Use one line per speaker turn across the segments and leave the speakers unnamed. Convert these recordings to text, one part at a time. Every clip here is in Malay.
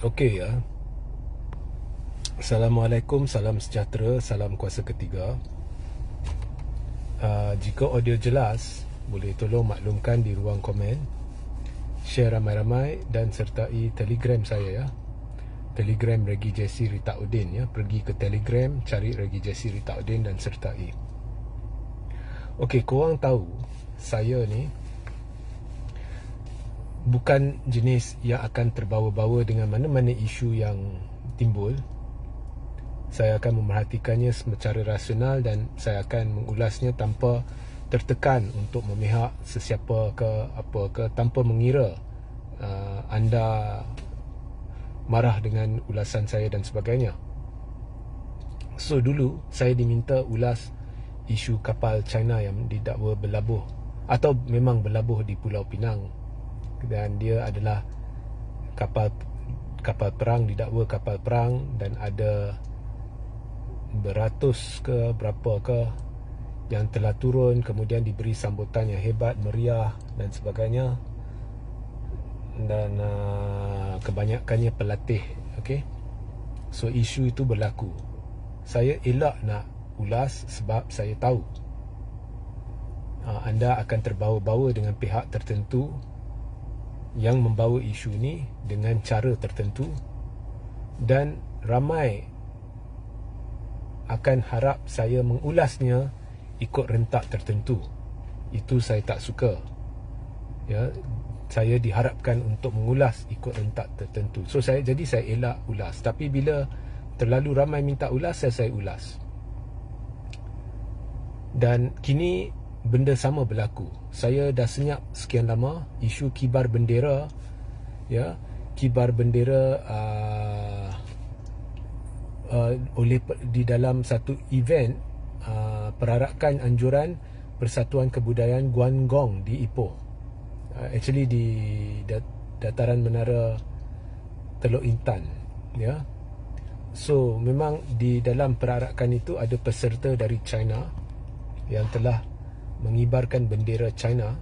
Okey ya. Assalamualaikum, salam sejahtera, salam kuasa ketiga. Jika audio jelas, boleh tolong maklumkan di ruang komen, share ramai-ramai dan sertai Telegram saya ya. Telegram Regi Jesse Rita Udin ya. Pergi ke Telegram, cari Regi Jesse Rita Udin dan sertai. Okey, korang tahu saya ni bukan jenis yang akan terbawa-bawa dengan mana-mana isu yang timbul. Saya akan memerhatikannya secara rasional dan saya akan mengulasnya tanpa tertekan untuk memihak sesiapa ke apa ke, tanpa mengira anda marah dengan ulasan saya dan sebagainya. So dulu saya diminta ulas isu kapal China yang didakwa berlabuh atau memang berlabuh di Pulau Pinang, dan dia adalah kapal perang, didakwa kapal perang, dan ada beratus ke berapa ke yang telah turun, kemudian diberi sambutan yang hebat, meriah dan sebagainya, dan kebanyakannya pelatih. Okay? So isu itu berlaku. Saya elak nak ulas sebab saya tahu anda akan terbawa-bawa dengan pihak tertentu yang membawa isu ni dengan cara tertentu, dan ramai akan harap saya mengulasnya ikut rentak tertentu. Itu saya tak suka ya. Saya diharapkan untuk mengulas ikut rentak tertentu. So jadi saya elak ulas. Tapi bila terlalu ramai minta ulas, saya ulas. Dan kini benda sama berlaku. Saya dah senyap sekian lama isu kibar bendera ya, kibar bendera oleh di dalam satu event perarakan anjuran Persatuan Kebudayaan Guangdong di Ipoh. Actually di dataran menara Teluk Intan ya. So memang di dalam perarakan itu ada peserta dari China yang telah mengibarkan bendera China.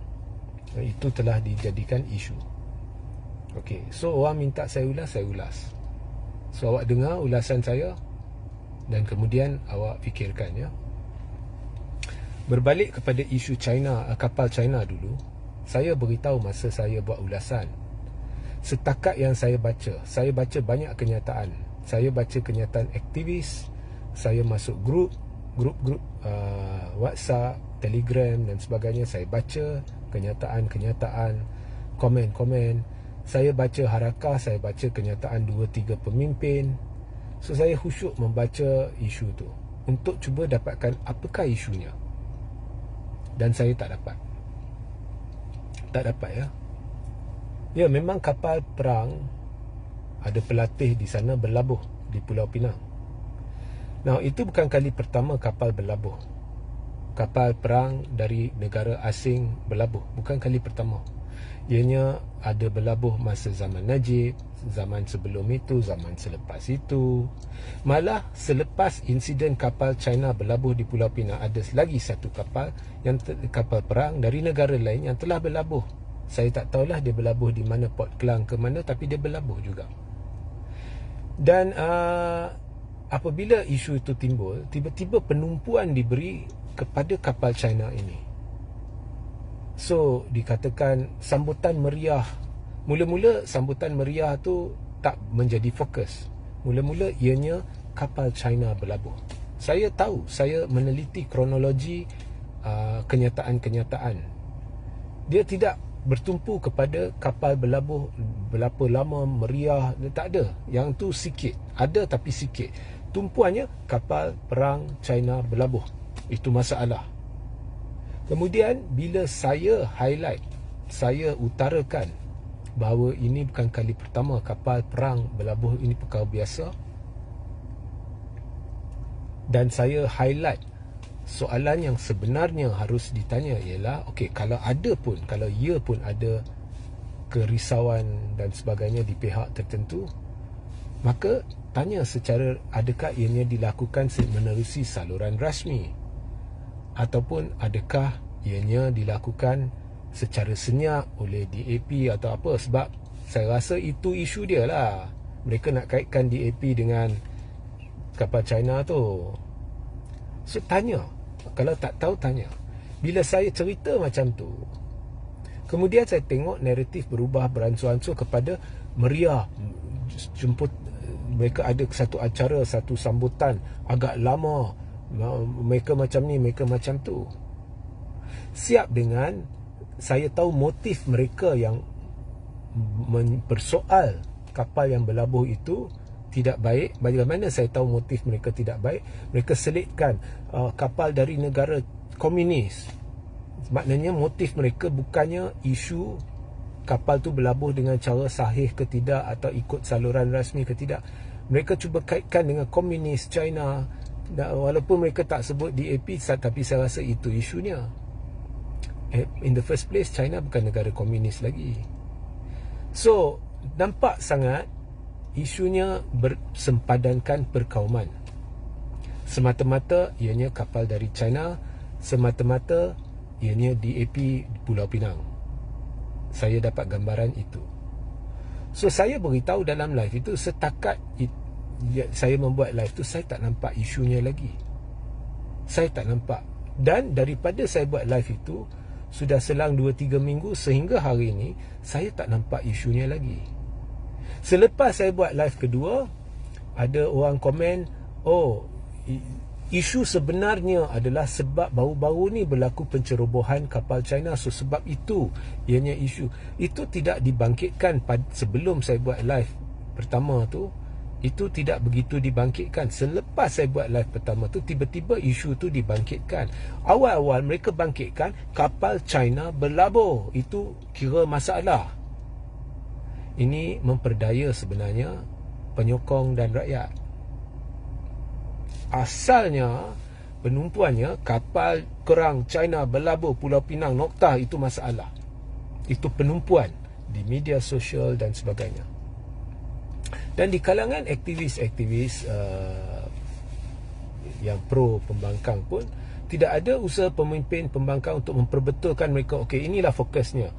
Itu telah dijadikan isu. Okey, so orang minta saya ulas. So awak dengar ulasan saya dan kemudian awak fikirkan ya. Berbalik kepada isu China, kapal China dulu, saya beritahu masa saya buat ulasan. Setakat yang saya baca banyak kenyataan. Saya baca kenyataan aktivis, saya masuk grup WhatsApp, Telegram dan sebagainya. Saya baca kenyataan, komen-komen. Saya baca harakah, saya baca kenyataan 2-3 pemimpin. So saya khusyuk membaca isu tu untuk cuba dapatkan apakah isunya. Dan saya tak dapat ya. Ya, memang kapal perang ada pelatih di sana berlabuh di Pulau Pinang. Nah, itu bukan kali pertama kapal berlabuh. Kapal perang dari negara asing berlabuh, bukan kali pertama. Ianya ada berlabuh masa zaman Najib, zaman sebelum itu, zaman selepas itu. Malah selepas insiden kapal China berlabuh di Pulau Pinang, ada lagi satu kapal perang dari negara lain yang telah berlabuh. Saya tak tahulah dia berlabuh di mana, Port Klang ke mana, tapi dia berlabuh juga. Dan apabila isu itu timbul, tiba-tiba penumpuan diberi kepada kapal China ini. So dikatakan sambutan meriah. Mula-mula sambutan meriah tu tak menjadi fokus. Mula-mula ianya kapal China berlabuh. Saya tahu, saya meneliti kronologi kenyataan-kenyataan. Dia tidak bertumpu kepada kapal berlabuh berapa lama, meriah, tak ada. Yang tu sikit, ada tapi sikit. Tumpuannya kapal perang China berlabuh. Itu masalah. Kemudian bila saya highlight, saya utarakan bahawa ini bukan kali pertama kapal perang berlabuh, ini perkara biasa. Dan saya highlight soalan yang sebenarnya harus ditanya ialah, okey, kalau ia pun ada kerisauan dan sebagainya di pihak tertentu, maka tanya secara adakah ianya dilakukan menerusi saluran rasmi, ataupun adakah ianya dilakukan secara senyap oleh DAP atau apa. Sebab saya rasa itu isu dia lah. mereka nak kaitkan DAP dengan kapal China tu. So tanya, kalau tak tahu tanya. Bila saya cerita macam tu, kemudian saya tengok naratif berubah beransur-ansur kepada meriah. Jemput, mereka ada satu acara, satu sambutan agak lama, mereka macam ni, mereka macam tu. Siap dengan saya tahu motif mereka yang bersoal kapal yang berlabuh itu tidak baik. Bagaimana saya tahu motif mereka tidak baik? Mereka selitkan kapal dari negara komunis. Maknanya motif mereka bukannya isu kapal tu berlabuh dengan cara sahih ke tidak, atau ikut saluran rasmi ke tidak. Mereka cuba kaitkan dengan komunis China. Walaupun mereka tak sebut DAP, tapi saya rasa itu isunya. In the first place, China bukan negara komunis lagi. So nampak sangat isunya bersempadankan perkauman. Semata-mata ianya kapal dari China, semata-mata ianya DAP Pulau Pinang. Saya dapat gambaran itu. So saya beritahu dalam live itu, setakat saya membuat live tu, saya tak nampak isunya lagi. Saya tak nampak. Dan daripada saya buat live itu, sudah selang 2-3 minggu sehingga hari ini, saya tak nampak isunya lagi. Selepas saya buat live kedua, ada orang komen, oh, isu sebenarnya adalah sebab baru-baru ni berlaku pencerobohan kapal China. So sebab itu ianya isu. Itu tidak dibangkitkan sebelum saya buat live pertama tu. Itu tidak begitu dibangkitkan. Selepas saya buat live pertama tu, tiba-tiba isu tu dibangkitkan. Awal-awal mereka bangkitkan kapal China berlabuh, itu kira masalah. Ini memperdaya sebenarnya penyokong dan rakyat. Asalnya penumpuannya kapal kerang China berlabuh Pulau Pinang noktah, itu masalah. Itu penumpuan di media sosial dan sebagainya. Dan di kalangan aktivis-aktivis yang pro pembangkang pun, tidak ada usaha pemimpin pembangkang untuk memperbetulkan mereka, okey, inilah fokusnya.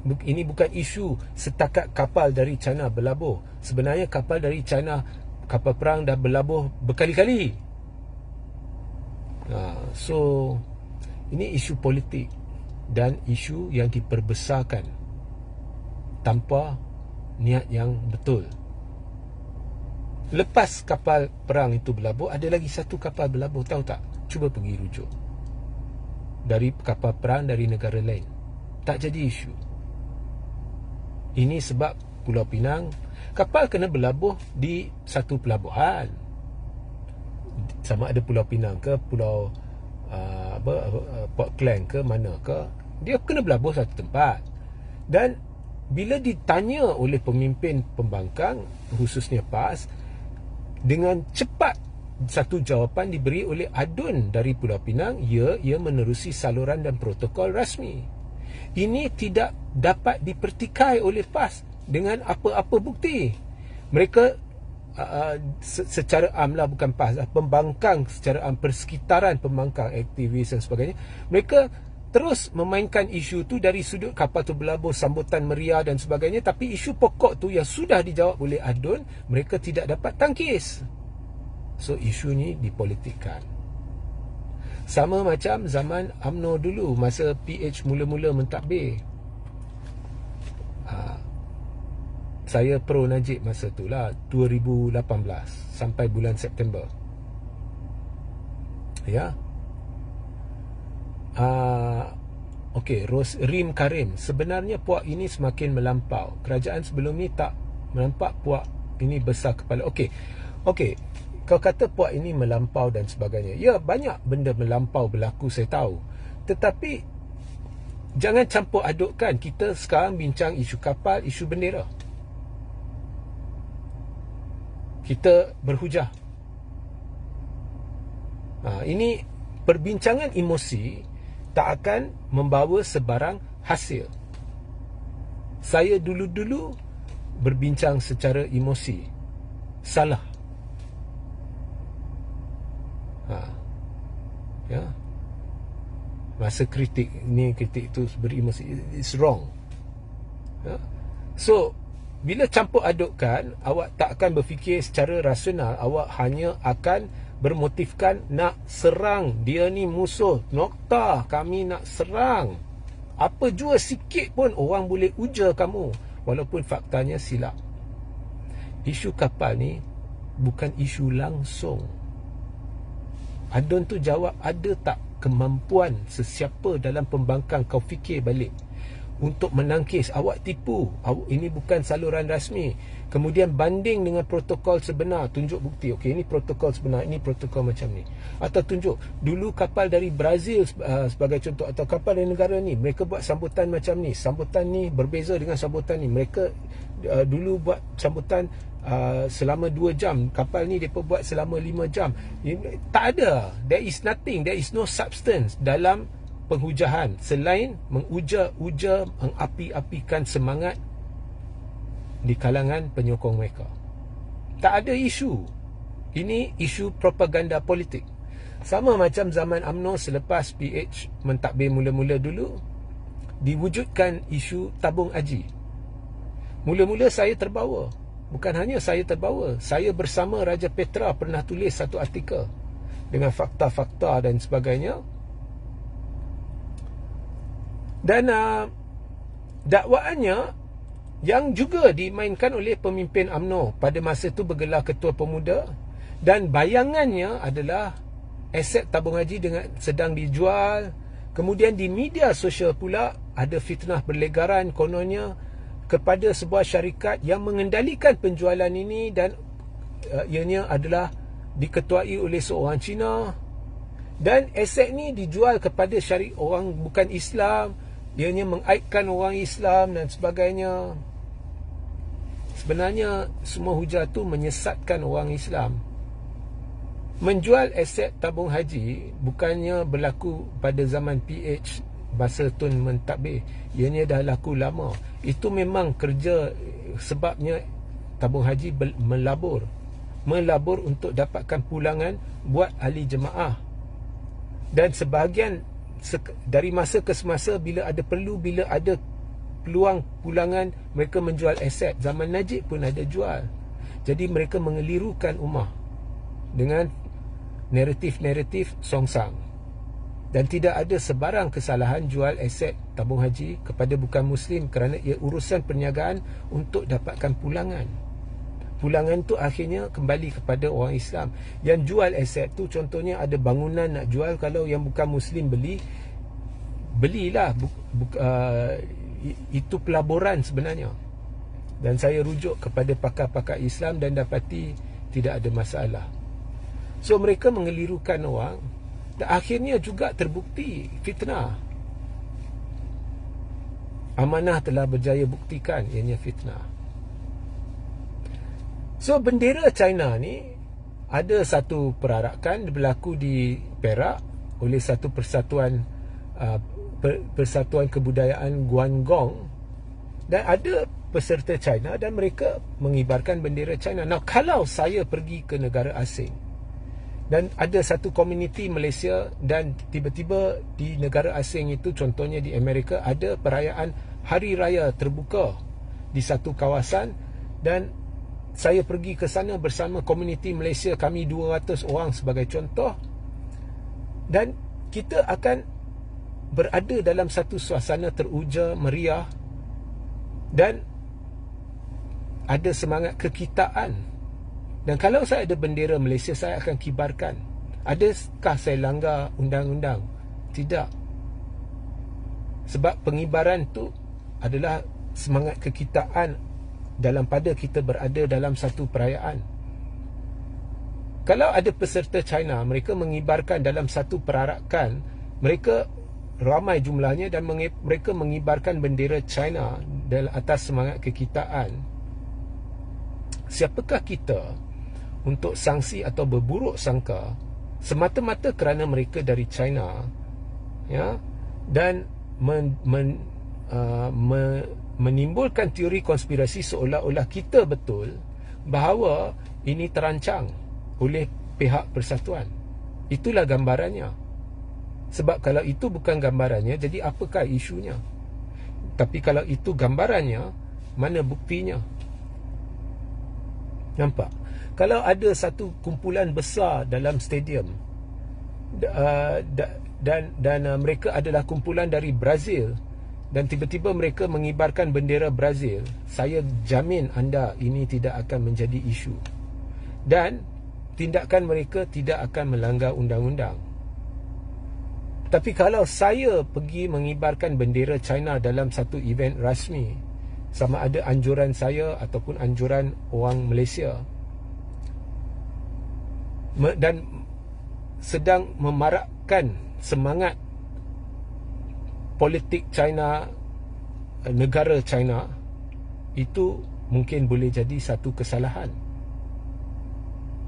Ini bukan isu setakat kapal dari China berlabuh. Sebenarnya kapal dari China, kapal perang dah berlabuh berkali-kali. So ini isu politik dan isu yang diperbesarkan tanpa niat yang betul. Lepas kapal perang itu berlabuh, ada lagi satu kapal berlabuh, tahu tak? Cuba pergi rujuk. Dari kapal perang dari negara lain. Tak jadi isu. Ini sebab Pulau Pinang, kapal kena berlabuh di satu pelabuhan. Sama ada Pulau Pinang ke Pulau Port Klang ke mana ke, dia kena berlabuh satu tempat. Dan bila ditanya oleh pemimpin pembangkang, khususnya PAS, dengan cepat satu jawapan diberi oleh adun dari Pulau Pinang, ia menerusi saluran dan protokol rasmi. Ini tidak dapat dipertikai oleh PAS dengan apa-apa bukti. Mereka secara amlah, bukan PAS, pembangkang secara persekitaran pembangkang, aktivis dan sebagainya, mereka terus memainkan isu tu dari sudut kapal tu berlabuh, sambutan meriah dan sebagainya. Tapi isu pokok tu yang sudah dijawab oleh adun, mereka tidak dapat tangkis. So isu ni dipolitikkan. Sama macam zaman UMNO dulu, masa PH mula-mula mentadbir. Saya pro Najib masa tu lah, 2018 sampai bulan September. Ya. Okey, Rim Karim, sebenarnya puak ini semakin melampau. Kerajaan sebelum ni tak menampak puak ini besar kepala. Okey, kau kata puak ini melampau dan sebagainya. Ya, banyak benda melampau berlaku, saya tahu. Tetapi jangan campur adukkan. Kita sekarang bincang isu kapal, isu bendera. Kita berhujah. Ini perbincangan emosi tak akan membawa sebarang hasil. Saya dulu-dulu berbincang secara emosi, salah. Ya. Masa kritik ni, kritik tu beremosi, it's wrong. Ya. So Bila campur adukkan, awak tak akan berfikir secara rasional. Awak hanya akan bermotifkan nak serang. Dia ni musuh. Nokta, kami nak serang. Apa jua sikit pun orang boleh uja kamu, walaupun faktanya silap. Isu kapal ni bukan isu langsung. Adun tu jawab, ada tak kemampuan sesiapa dalam pembangkang kau fikir balik untuk menangkis. Awak tipu, ini bukan saluran rasmi. Kemudian banding dengan protokol sebenar, tunjuk bukti. Okey, ini protokol sebenar, ini protokol macam ni. Atau tunjuk dulu kapal dari Brazil sebagai contoh, atau kapal dari negara ni, mereka buat sambutan macam ni. Sambutan ni berbeza dengan sambutan ni. Mereka dulu buat sambutan selama 2 jam. Kapal ni mereka buat selama 5 jam. Tak ada. There is nothing. There is no substance dalam penghujahan selain menguja-uja, mengapi-apikan semangat di kalangan penyokong mereka. Tak ada isu. Ini isu propaganda politik. Sama macam zaman UMNO selepas PH mentadbir mula-mula dulu, diwujudkan isu tabung haji. Mula-mula saya terbawa. Bukan hanya saya terbawa, saya bersama Raja Petra pernah tulis satu artikel dengan fakta-fakta dan sebagainya. Dan dakwaannya yang juga dimainkan oleh pemimpin UMNO pada masa itu bergelar Ketua Pemuda, dan bayangannya adalah aset tabung haji dengan sedang dijual. Kemudian di media sosial pula ada fitnah berlegaran kononnya kepada sebuah syarikat yang mengendalikan penjualan ini, dan ianya adalah diketuai oleh seorang Cina, dan aset ni dijual kepada orang bukan Islam. Ianya mengaibkan orang Islam dan sebagainya. Sebenarnya semua hujah tu menyesatkan orang Islam. Menjual aset tabung haji bukannya berlaku pada zaman PH masa Tun mentadbir. Ianya dah laku lama. Itu memang kerja, sebabnya tabung haji melabur untuk dapatkan pulangan buat ahli jemaah. Dan sebahagian dari masa ke semasa, bila ada perlu, bila ada peluang pulangan, mereka menjual aset. Zaman Najib pun ada jual. Jadi mereka mengelirukan ummah dengan naratif-naratif songsang. Dan tidak ada sebarang kesalahan jual aset tabung haji kepada bukan Muslim, kerana ia urusan perniagaan untuk dapatkan pulangan. Pulangan tu akhirnya kembali kepada orang Islam. Yang jual aset tu, contohnya ada bangunan nak jual, kalau yang bukan Muslim belilah. Itu pelaburan sebenarnya. Dan saya rujuk kepada pakar-pakar Islam dan dapati tidak ada masalah. So mereka mengelirukan orang, dan akhirnya juga terbukti fitnah. Amanah telah berjaya buktikan ianya fitnah. So bendera China ni ada satu perarakan berlaku di Perak oleh satu persatuan persatuan kebudayaan Guangdong, dan ada peserta China dan mereka mengibarkan bendera China. Now kalau saya pergi ke negara asing dan ada satu komuniti Malaysia, dan tiba-tiba di negara asing itu, contohnya di Amerika, ada perayaan hari raya terbuka di satu kawasan, dan saya pergi ke sana bersama komuniti Malaysia, kami 200 orang sebagai contoh, dan kita akan berada dalam satu suasana teruja, meriah, dan ada semangat kekitaan. Dan kalau saya ada bendera Malaysia, saya akan kibarkan. Adakah saya langgar undang-undang? Tidak. Sebab pengibaran tu adalah semangat kekitaan dalam pada kita berada dalam satu perayaan. Kalau ada peserta China, mereka mengibarkan dalam satu perarakan, mereka ramai jumlahnya, dan mereka mengibarkan bendera China dalam atas semangat kekitaan. Siapakah kita untuk sanksi atau berburuk sangka semata-mata kerana mereka dari China, ya, dan menimbulkan teori konspirasi seolah-olah kita betul bahawa ini terancang oleh pihak persatuan. Itulah gambarannya. Sebab kalau itu bukan gambarannya, jadi apakah isunya? Tapi kalau itu gambarannya, mana buktinya? Nampak? Kalau ada satu kumpulan besar dalam stadium dan mereka adalah kumpulan dari Brazil, dan tiba-tiba mereka mengibarkan bendera Brazil, saya jamin anda ini tidak akan menjadi isu. Dan tindakan mereka tidak akan melanggar undang-undang. Tapi kalau saya pergi mengibarkan bendera China dalam satu event rasmi, sama ada anjuran saya ataupun anjuran orang Malaysia, dan sedang memarakkan semangat politik China, negara China, itu mungkin boleh jadi satu kesalahan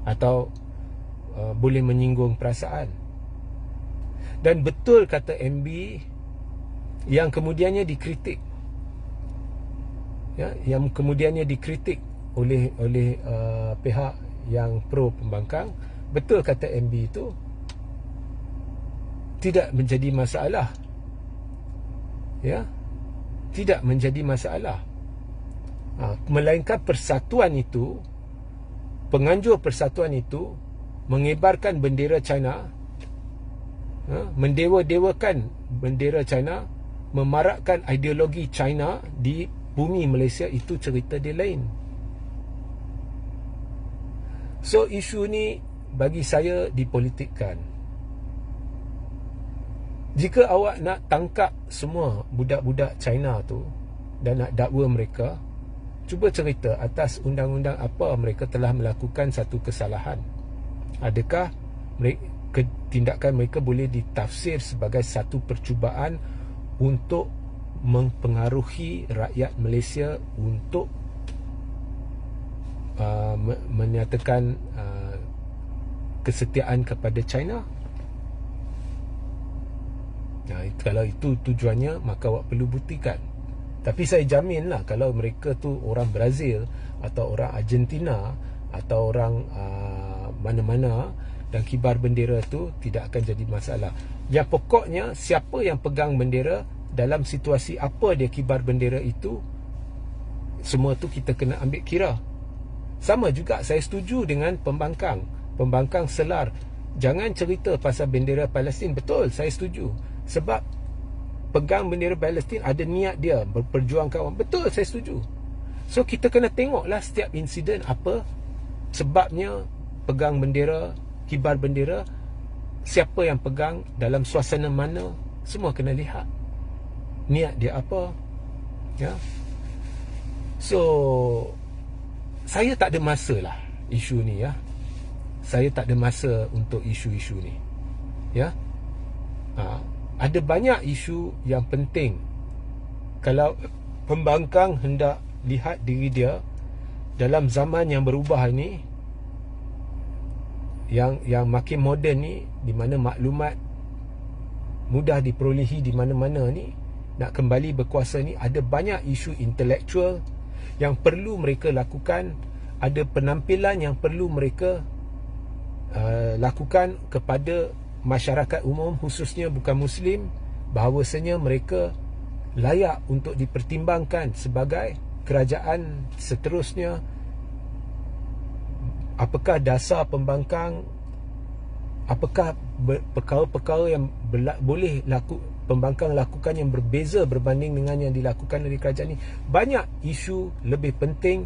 atau boleh menyinggung perasaan. Dan betul kata MB yang kemudiannya dikritik, ya, yang kemudiannya dikritik oleh pihak yang pro pembangkang. Betul kata MB itu tidak menjadi masalah, ya, tidak menjadi masalah. Melainkan persatuan itu, penganjur persatuan itu mengibarkan bendera China, mendewa-dewakan bendera China, memarakkan ideologi China di bumi Malaysia, itu cerita dia lain. So isu ni bagi saya dipolitikkan. Jika awak nak tangkap semua budak-budak China tu dan nak dakwa mereka, cuba cerita atas undang-undang apa mereka telah melakukan satu kesalahan. Adakah tindakan mereka boleh ditafsir sebagai satu percubaan untuk mempengaruhi rakyat Malaysia untuk menyatakan kesetiaan kepada China? Kalau itu tujuannya, maka awak perlu buktikan. Tapi saya jaminlah kalau mereka tu orang Brazil atau orang Argentina atau orang mana-mana dan kibar bendera tu, tidak akan jadi masalah. Yang pokoknya siapa yang pegang bendera, dalam situasi apa dia kibar bendera itu, semua tu kita kena ambil kira. Sama juga saya setuju dengan pembangkang selar. Jangan cerita pasal bendera Palestin. Betul, saya setuju. Sebab pegang bendera Palestin ada niat dia berperjuangkan orang. Betul, saya setuju. So kita kena tengoklah setiap insiden apa sebabnya pegang bendera, kibar bendera, siapa yang pegang, dalam suasana mana, semua kena lihat niat dia apa, ya. So saya tak ada masa lah isu ni, ya. Saya tak ada masa untuk isu-isu ni, ya. Ada banyak isu yang penting. Kalau pembangkang hendak lihat diri dia dalam zaman yang berubah ni, yang makin moden ni, di mana maklumat mudah diperolehi di mana-mana ni, nak kembali berkuasa ni, ada banyak isu intelektual yang perlu mereka lakukan. Ada penampilan yang perlu mereka lakukan kepada masyarakat umum, khususnya bukan Muslim, bahawasanya mereka layak untuk dipertimbangkan sebagai kerajaan seterusnya. Apakah dasar pembangkang, apakah perkara-perkara yang boleh pembangkang lakukan yang berbeza berbanding dengan yang dilakukan oleh kerajaan ini. Banyak isu lebih penting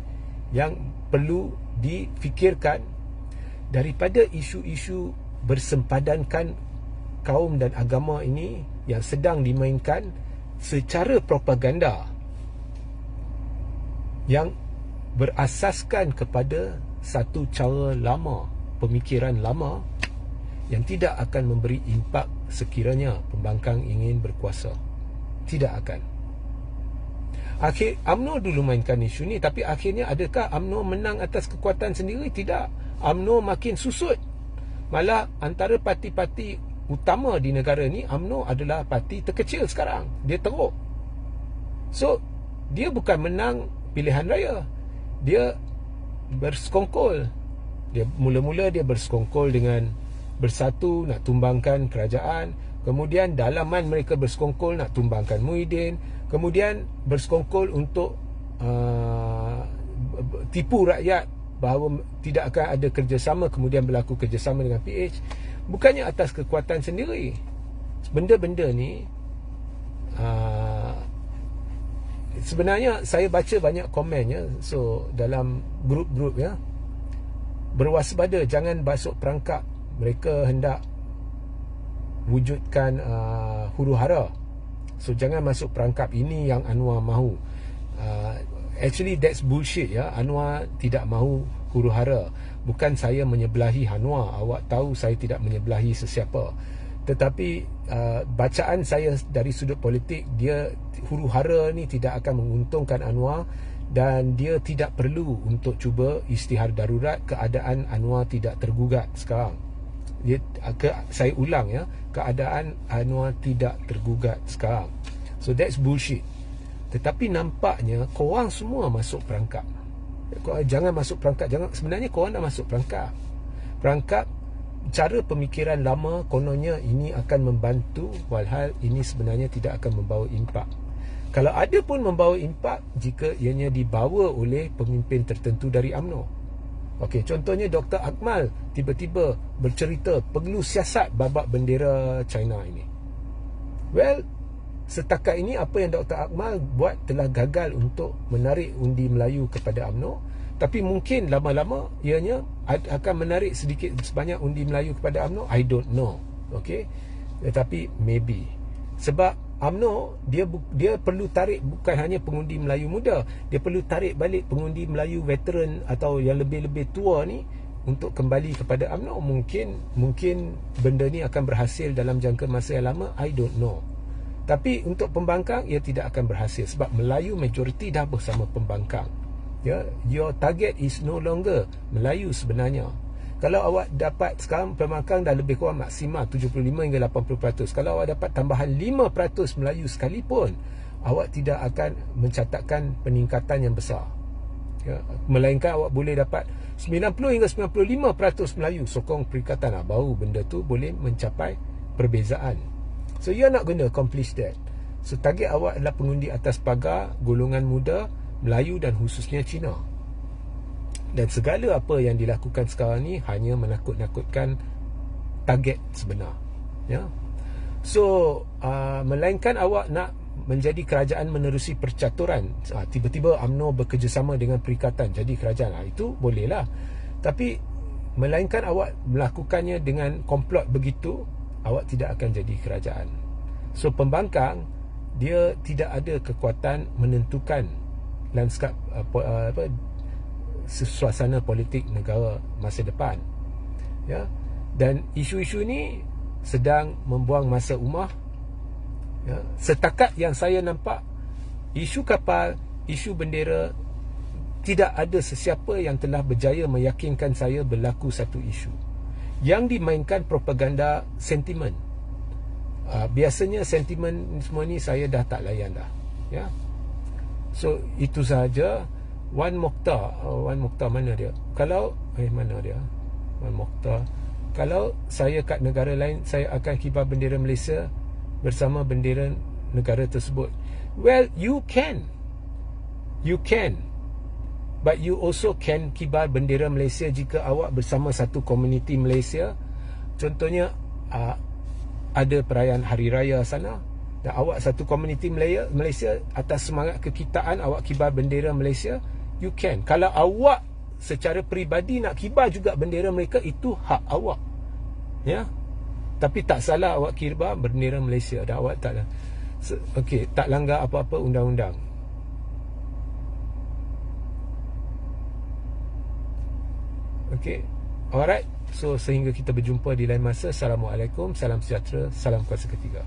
yang perlu difikirkan daripada isu-isu bersempadankan kaum dan agama ini yang sedang dimainkan secara propaganda yang berasaskan kepada satu cara lama, pemikiran lama yang tidak akan memberi impak sekiranya pembangkang ingin berkuasa. Tidak akan. UMNO dulu mainkan isu ni, tapi akhirnya adakah UMNO menang atas kekuatan sendiri? Tidak. UMNO makin susut. Malah antara parti-parti utama di negara ni, UMNO adalah parti terkecil sekarang. Dia teruk. So dia bukan menang pilihan raya, dia bersekongkol. Dia mula-mula dia bersekongkol dengan Bersatu nak tumbangkan kerajaan. Kemudian dalaman mereka bersekongkol nak tumbangkan Muhyiddin. Kemudian bersekongkol untuk tipu rakyat bahawa tidak akan ada kerjasama, kemudian berlaku kerjasama dengan PH, bukannya atas kekuatan sendiri. Benda-benda ni sebenarnya saya baca banyak komen ya. So dalam grup-grup ya, berwaspada, jangan basuh perangkap. Mereka hendak wujudkan huru-hara. So jangan masuk perangkap. Ini yang Anwar mahu. Actually that's bullshit ya. Anwar tidak mahu huru-hara. Bukan saya menyebelahi Anwar. Awak tahu saya tidak menyebelahi sesiapa. Tetapi bacaan saya dari sudut politik, dia huru-hara ni tidak akan menguntungkan Anwar, dan dia tidak perlu untuk cuba istihar darurat. Keadaan Anwar tidak tergugat sekarang. Saya ulang ya, keadaan Anwar tidak tergugat sekarang. So that's bullshit. Tetapi nampaknya korang semua masuk perangkap. Jangan masuk perangkap. Sebenarnya korang dah masuk perangkap. Perangkap cara pemikiran lama, kononnya ini akan membantu, walhal ini sebenarnya tidak akan membawa impak. Kalau ada pun membawa impak jika ianya dibawa oleh pemimpin tertentu dari UMNO. Okey, contohnya Dr. Akmal tiba-tiba bercerita perlu siasat babak bendera China ini. Well, setakat ini apa yang Dr. Akmal buat telah gagal untuk menarik undi Melayu kepada UMNO. Tapi mungkin lama-lama ianya akan menarik sedikit sebanyak undi Melayu kepada UMNO. I don't know. Okey. Tetapi maybe. Sebab UMNO dia perlu tarik bukan hanya pengundi Melayu muda, dia perlu tarik balik pengundi Melayu veteran atau yang lebih-lebih tua ni untuk kembali kepada UMNO. Mungkin benda ni akan berhasil dalam jangka masa yang lama. I don't know. Tapi untuk pembangkang ia tidak akan berhasil sebab Melayu majoriti dah bersama pembangkang. Ya, your target is no longer Melayu sebenarnya. Kalau awak dapat sekarang pembangkang dah lebih kurang maksimal 75 hingga 80%. Kalau awak dapat tambahan 5% Melayu sekalipun, awak tidak akan mencatatkan peningkatan yang besar. Ya, melainkan awak boleh dapat 90 hingga 95% Melayu sokong perikatan. Baru benda tu boleh mencapai perbezaan. So you're not going to accomplish that. So target awak adalah pengundi atas pagar, golongan muda, Melayu dan khususnya Cina. Dan segala apa yang dilakukan sekarang ni hanya menakut-nakutkan target sebenar. Ya. So melainkan awak nak menjadi kerajaan menerusi percaturan, tiba-tiba UMNO bekerjasama dengan perikatan jadi kerajaan, itu bolehlah. Tapi melainkan awak melakukannya dengan komplot begitu, awak tidak akan jadi kerajaan. So pembangkang dia tidak ada kekuatan menentukan lanskap suasana politik negara masa depan. Ya. Dan isu-isu ini sedang membuang masa umah. Ya. Setakat yang saya nampak, isu kapal, isu bendera, tidak ada sesiapa yang telah berjaya meyakinkan saya berlaku satu isu. Yang dimainkan propaganda sentimen. Biasanya sentimen semua ni saya dah tak layan dah. Ya. So itu sahaja. Wan Mokhtar mana dia? Kalau mana dia? Wan Mokhtar. Kalau saya kat negara lain, saya akan kibar bendera Malaysia bersama bendera negara tersebut. Well, you can. But you also can kibar bendera Malaysia jika awak bersama satu komuniti Malaysia. Contohnya ada perayaan Hari Raya sana, dan awak satu komuniti Malaysia, atas semangat kekitaan awak kibar bendera Malaysia. You can. Kalau awak secara peribadi nak kibar juga bendera mereka, itu hak awak. Ya. Tapi tak salah awak kibar bendera Malaysia dan awak tak tak langgar apa-apa undang-undang. Okey. Alright. So sehingga kita berjumpa di lain masa. Assalamualaikum, salam sejahtera, salam kuasa ketiga.